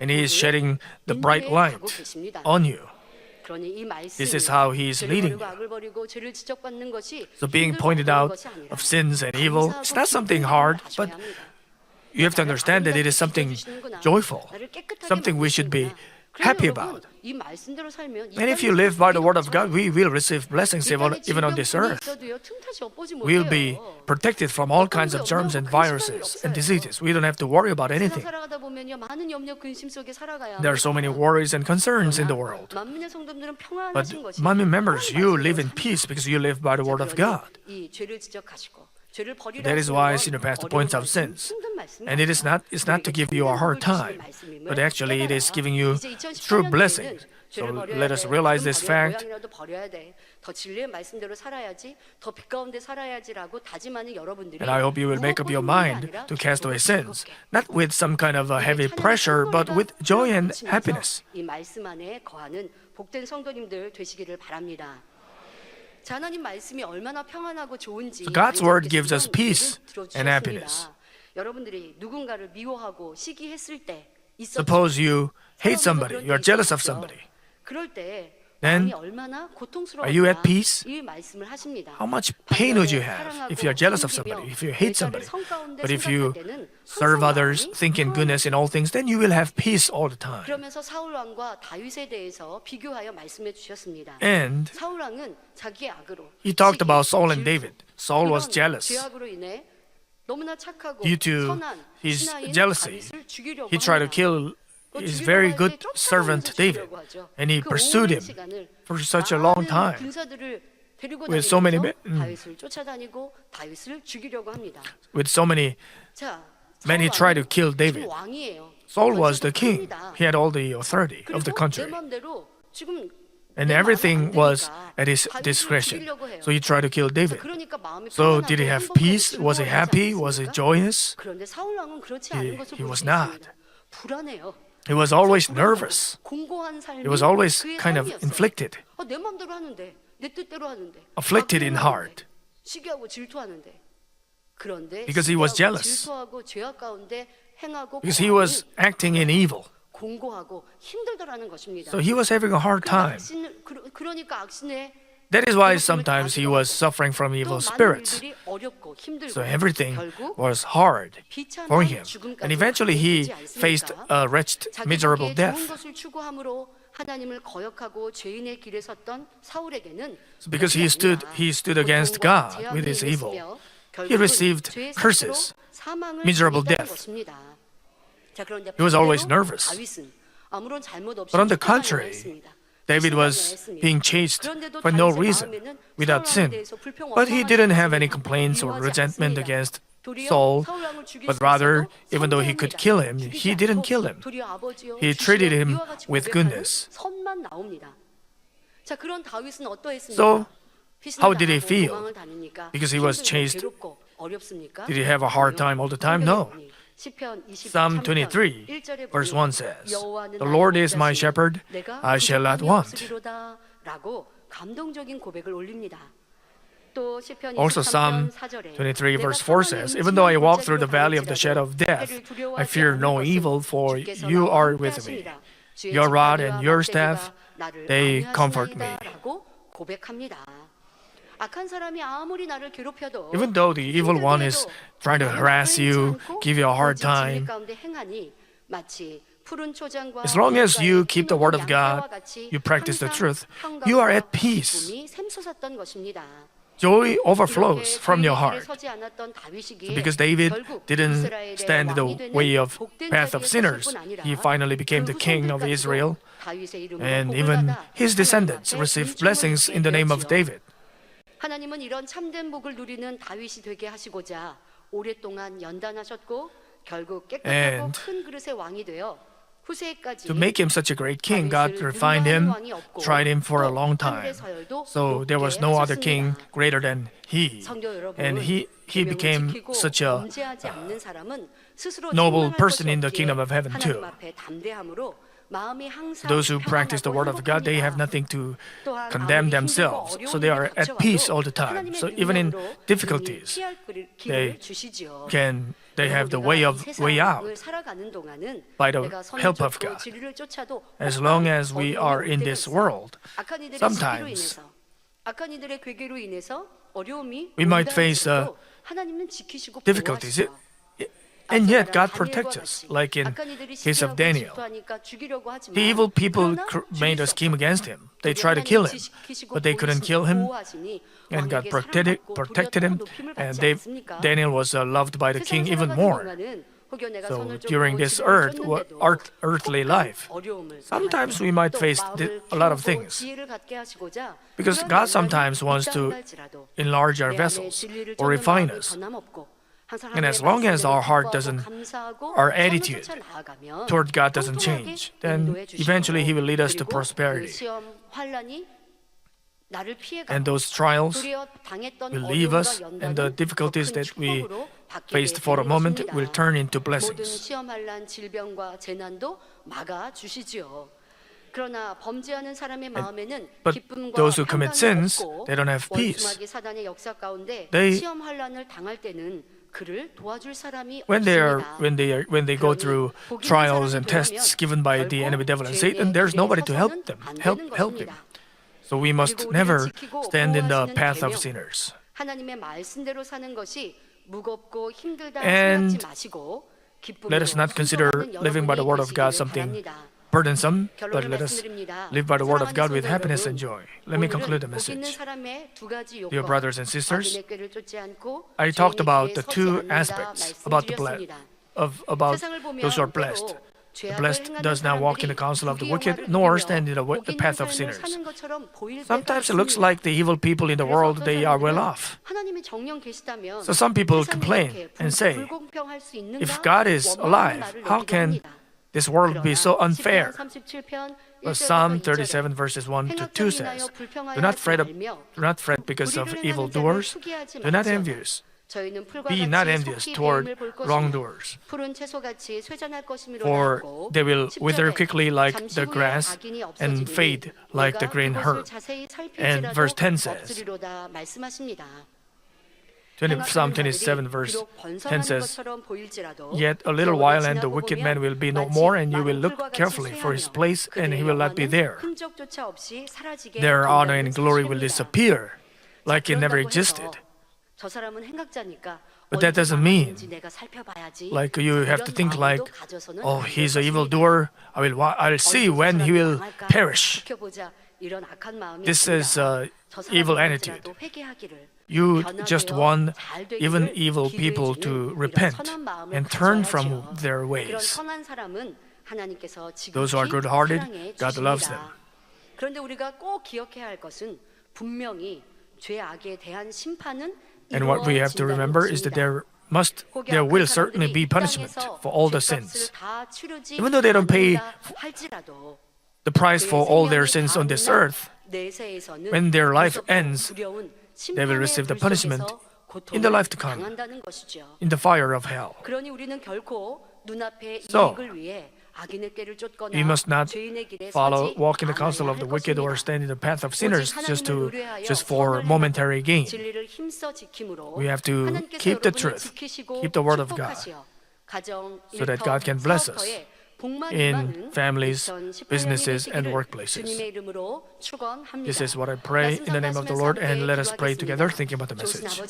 And he is shedding the bright light on you. This is how he is leading you. So being pointed out of sins and evil, it's not something hard, but you have to understand that it is something joyful, something we should be happy about. And if you live by the word of God, we will receive blessings even on this earth. We'll be protected from all kinds of germs and viruses and diseases. We don't have to worry about anything. There are so many worries and concerns in the world. But Manmin members, you live in peace because you live by the word of God. That is why Senior Pastor points out sins. And it's not to give you a hard time, but actually it is giving you true blessings. So let us realize this fact. 더 진리의 말씀대로 살아야지, 더 빛 가운데 살아야지라고 다짐하는 여러분들이 And I hope you will make up your mind to cast away sins, not with some kind of a heavy pressure, but with joy and happiness. 이 말씀 안에 거하는 복된 성도님들 되시기를 바랍니다. 자, 하나님 말씀이 얼마나 평안하고 좋은지 So God's word gives us 많이 peace 들어주셨습니다. and happiness. 여러분들이 누군가를 미워하고 시기했을 때 Suppose you hate somebody, you are jealous of somebody. 그럴 때 Then, 마음이 얼마나 are you at peace? 이 말씀을 하십니다. How much pain would you have if you are jealous of somebody, if you hate somebody? But if you serve others, think in goodness in all things, then you will have peace all the time. 그러면서 사울 왕과 다윗에 대해서 비교하여 말씀해 주셨습니다. And 사울 왕은 자기의 악으로 he talked about 시기, Saul and 질투, David. Saul was 이런 jealous. 죄악으로 인해 너무나 착하고 Due to 선한 his 신하인 jealousy, 다윗을 죽이려고 He tried to 합니다. kill his very good servant David, and he pursued him for such a long time with so many men, 다윗을 쫓아다니고 다윗을 죽이려고 합니다. with so many 자, men. He tried to kill 지금 David. 왕이에요. Saul was the 어쨌든 king. 큽니다. He had all the authority of the 그리고 내 country, 맘대로 지금 and 내 마음에 everything 안 was 되니까 at his 다윗을 discretion. 죽이려고 해요. So he tried to kill David. 그러니까 마음이 So 평안하고 did he have 행복하고 peace? Was he 즐거워하지 happy? Was he 않습니까? joyous? 그런데 사울 왕은 그렇지 않은 것을 he 볼 was 수 not. 있습니다. 불안해요. He was always nervous. 공고한 삶이 He was always 그의 kind of 삶이었어요. inflicted, 내 마음대로 하는데, 내 뜻대로 하는데, afflicted in heart. 시기하고 질투하는데. 그런데 Because he was 시기하고 jealous. 질투하고 죄악 가운데 행하고 Because he was acting in evil. 공고하고 힘들더라는 것입니다. So he was having a hard time. 그러니까 악신의 That is why sometimes he was suffering from evil spirits. So everything was hard for him. And eventually he faced a wretched, miserable death. 하나님을 거역하고 죄인의 길에 섰던 사울에게는 Because he stood against God with his evil. He received curses, miserable death. He was always nervous. But on the contrary, David was being chased for no reason, without sin. But he didn't have any complaints or resentment against Saul, but rather, even though he could kill him, he didn't kill him. He treated him with goodness. So, how did he feel? Because he was chased, did he have a hard time all the time? No. Psalm 23, verse 1 says, "The Lord is my shepherd, I shall not want." Also, Psalm 23, verse 4 says, "Even though I walk through the valley of the shadow of death, I fear no evil, for you are with me. Your rod and your staff, they comfort me." Even though the evil one is trying to harass you, give you a hard time, as long as you keep the word of God, you practice the truth, you are at peace. Joy overflows from your heart. Because David didn't stand in the way of path of sinners, he finally became the king of Israel, and even his descendants received blessings in the name of David. 하나님은 이런 참된 복을 누리는 다윗이 되게 하시고자 오랫동안 연단하셨고 결국 깨끗하고 큰 그릇의 왕이 되어 후세까지 To make him such a great king, God refined him, tried him for a long time. So there was no other king greater than he. And he became such a noble person in the kingdom of heaven too. Those who practice the word of God, they have nothing to condemn themselves. So they are at peace all the time. So even in difficulties, they have the way out by the help of God. As long as we are in this world, sometimes we might face difficulties. And yet God protects us, like in case of Daniel. The evil people made a scheme against him. They tried to kill him, but they couldn't kill him. And God protected him, and Daniel was loved by the king even more. 혹여 내가 So 선을 during 쫓고 this 지혜를 쫓는데도 earthly life, 어려움을 sometimes we might face a lot of things. 지혜를 갖게 하시고자 Because 그런 God 연단이 sometimes wants to 있다고 할지라도 enlarge our 내 안에 vessels 진리를 or 쫓는 refine 마음이 us. 변함없고 항상 And as 하나님의 long as our heart 말씀대로 doesn't, 기뻐하고 감사하고 our 선을 attitude 쫓아 나아가면 toward God doesn't 통통하게 change, then 인도해 주시고, eventually He will lead us to 그리고 prosperity. 그 시험 환란이 나를 피해가고 And those trials 도리어 당했던 will leave us, 어려움과 and the 연단은 difficulties 더 큰 that we 축복으로 바뀌게 faced for a 되는 moment 것입니다. will turn into 모든 blessings. 시험 환란 질병과 재난도 막아 주시지요. 그러나 범죄하는 사람의 마음에는 but 기쁨과 those who commit 평강이 sins, 없고 they don't have peace. 원수마귀 사단의 역사 가운데 They- 시험 환란을 당할 때는 그를 도와줄 사람이 When 없습니다. they go through trials and tests given by the enemy devil and Satan, there's nobody to help them, help him. So we must never stand in the path of sinners. 하나님의 말씀대로 사는 것이 무겁고 힘들다 And 생각지 마시고 let us not consider living by the word of God something burdensome, but let us live by the word of God with happiness and joy. Let me conclude the message. Dear brothers and sisters, I talked about the two aspects about about those who are blessed. The blessed does not walk in the counsel of the wicked, nor stand in the path of sinners. Sometimes it looks like the evil people in the world, they are well off. So some people complain and say, if God is alive, how can this world be so unfair? But Psalm 37 verses 1 to 2 says, do not fret because of evildoers. Do not envious. Be not envious toward wrongdoers, for they will wither quickly like the grass and fade like the green herb. And verse 10 says, Psalm 27 verse 10 says, yet a little while and the wicked man will be no more, and you will look carefully for his place, and he will not be there. Their honor and glory will disappear like it never existed. But that doesn't mean like you have to think like, oh, he's an evildoer. I'll see when he will perish. This is an evil attitude. You just want even evil people to repent and turn from their ways. Those who are good-hearted, God loves them. 그런데 우리가 꼭 기억해야 할 것은 분명히 죄악에 대한 심판은 And what we have to remember is that there will certainly be punishment for all the sins. Even though they don't pay the price for all their sins on this earth, when their life ends, they will receive the punishment in the life to come, in the fire of hell. So, we must not walk in the counsel of the wicked or stand in the path of sinners just for momentary gain. We have to keep the truth, keep the word of God, so that God can bless us in families, businesses, and workplaces. This is what I pray in the name of the Lord, and let us pray together thinking about the message.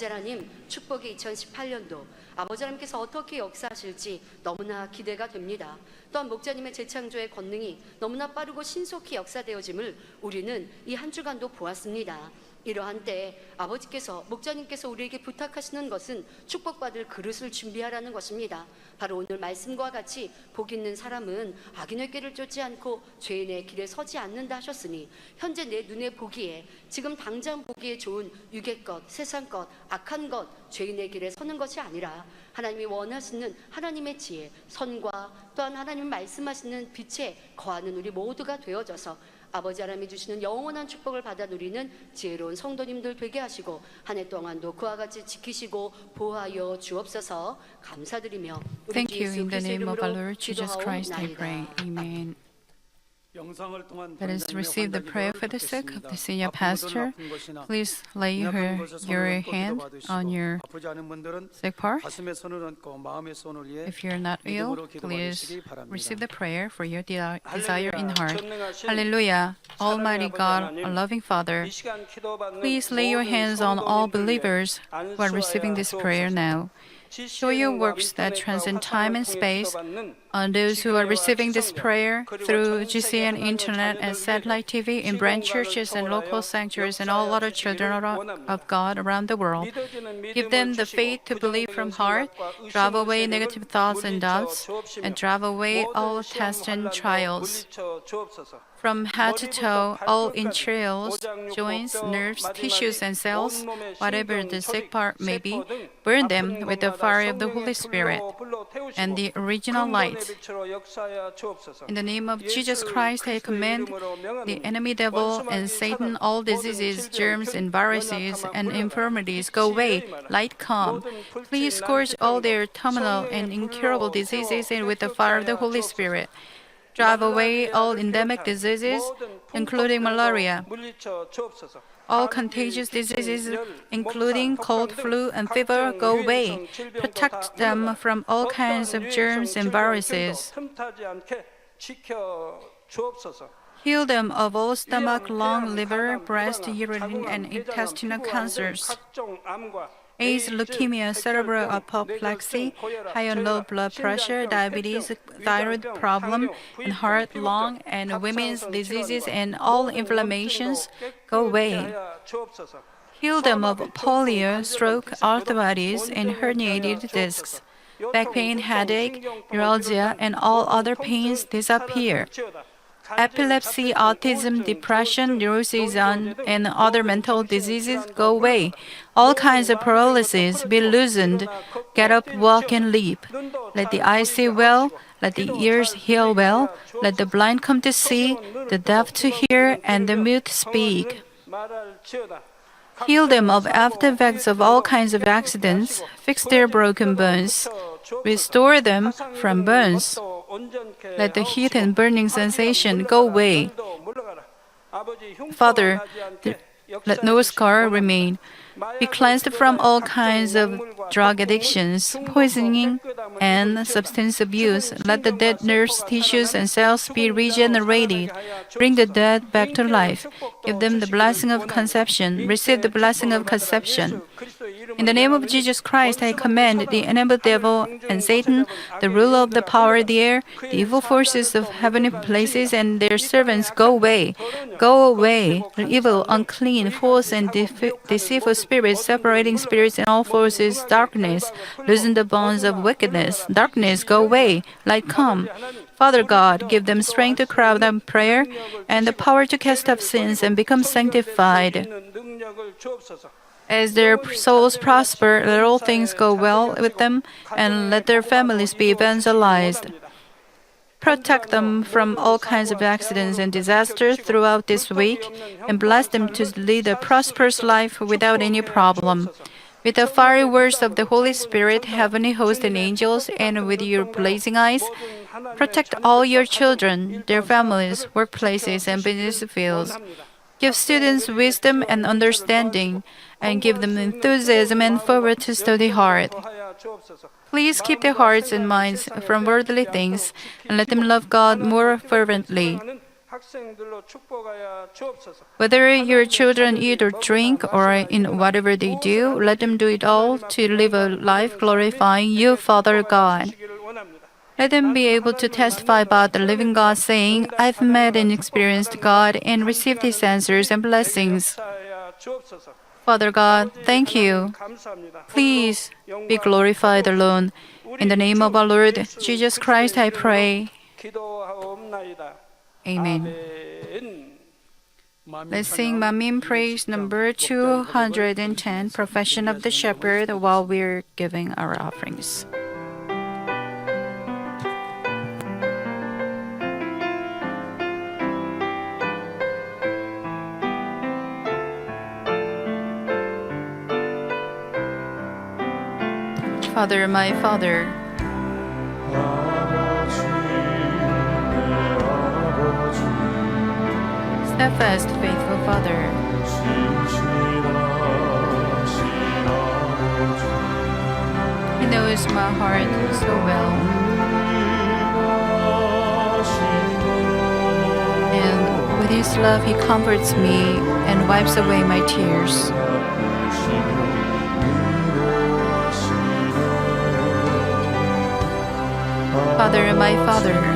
축복의 2018년도 아버지 하나님께서 어떻게 역사하실지 너무나 기대가 됩니다. 또한 목자님의 재창조의 권능이 너무나 빠르고 신속히 역사되어짐을 우리는 이 한 주간도 보았습니다. 이러한 때 아버지께서 목자님께서 우리에게 부탁하시는 것은 축복받을 그릇을 준비하라는 것입니다. 바로 오늘 말씀과 같이 복 있는 사람은 악인의 꾀를 쫓지 않고 죄인의 길에 서지 않는다 하셨으니 현재 내 눈에 보기에 지금 당장 보기에 좋은 육의 것, 세상 것, 악한 것, 죄인의 길에 서는 것이 아니라 하나님이 원하시는 하나님의 지혜, 선과 또한 하나님 말씀하시는 빛에 거하는 우리 모두가 되어져서 아버지 하나님이 주시는 영원한 축복을 받아 누리는 지혜로운 성도님들 되게 하시고 한 해 동안도 그와 같이 지키시고 보호하여 주옵소서. 감사드리며 우리 Thank 주 you. 예수 In the 그리스도의 name of our 이름으로 Lord Jesus Christ, I pray. 기도하옵나이다. Amen. Let us receive the prayer for the sick of the senior pastor. Please lay your hand on your sick part. If you're not ill, please receive the prayer for your desire in heart. Hallelujah. Almighty God, a loving Father, please lay your hands on all believers who are receiving this prayer now. Show your works that transcend time and space on those who are receiving this prayer through GCN Internet and satellite TV in branch churches and local sanctuaries and all other children of God around the world. Give them the faith to believe from heart, drive away negative thoughts and doubts, and drive away all tests and trials. From head to toe, all entrails, joints, nerves, tissues, and cells, whatever the sick part may be, burn them with the fire of the Holy Spirit and the original light. In the name of Jesus Christ, I command the enemy devil and Satan, all diseases, germs, and viruses, and infirmities, go away, light come. Please scourge all their terminal and incurable diseases with the fire of the Holy Spirit. Drive away all endemic diseases, including malaria. All contagious diseases, including cold, flu, and fever, go away. Protect them from all kinds of germs and viruses. Heal them of all stomach, lung, liver, breast, uterine, and intestinal cancers. AIDS, leukemia, cerebral apoplexy, high and low blood pressure, diabetes, thyroid problem, and heart, lung, and women's diseases and all inflammations go away. Heal them of polio, stroke, arthritis, and herniated discs. Back pain, headache, neuralgia, and all other pains disappear. Epilepsy, autism, depression, neurosis, and other mental diseases go away. All kinds of paralysis be loosened. Get up, walk, and leap. Let the eyes see well. Let the ears hear well. Let the blind come to see, the deaf to hear, and the mute speak. Heal them of after effects of all kinds of accidents. Fix their broken bones. Restore them from burns. Let the heat and burning sensation go away. Father, let no scar remain. Be cleansed from all kinds of drug addictions, poisoning, and substance abuse. Let the dead nerves, tissues, and cells be regenerated. Bring the dead back to life. Give them the blessing of conception. Receive the blessing of conception. In the name of Jesus Christ, I command the enemy devil and Satan, the ruler of the power of the air, the evil forces of heavenly places, and their servants, go away. Go away, the evil, unclean, false, and deceitful spirits, separating spirits and all forces, darkness. Loosen the bonds of wickedness. Darkness, go away. Light come. Father God, give them strength to cry out in prayer and the power to cast off sins and become sanctified. As their souls prosper, let all things go well with them, and let their families be evangelized. Protect them from all kinds of accidents and disasters throughout this week, and bless them to lead a prosperous life without any problem. With the fiery words of the Holy Spirit, heavenly hosts and angels, and with your blazing eyes, protect all your children, their families, workplaces, and business fields. Give students wisdom and understanding, and give them enthusiasm and fervor to study hard. Please keep their hearts and minds from worldly things, and let them love God more fervently. Whether your children eat or drink, or in whatever they do, let them do it all to live a life glorifying you, Father God. Let them be able to testify about the living God, saying, I've met and experienced God and received His answers and blessings. Father God, thank you. Please be glorified alone. In the name of our Lord Jesus Christ, I pray. Amen. Let's sing Mamim Praise number 210, Profession of the Shepherd, while we're giving our offerings. Father, my Father, steadfast, faithful Father, He knows my heart so well, and with His love He comforts me and wipes away my tears. Father, my Father.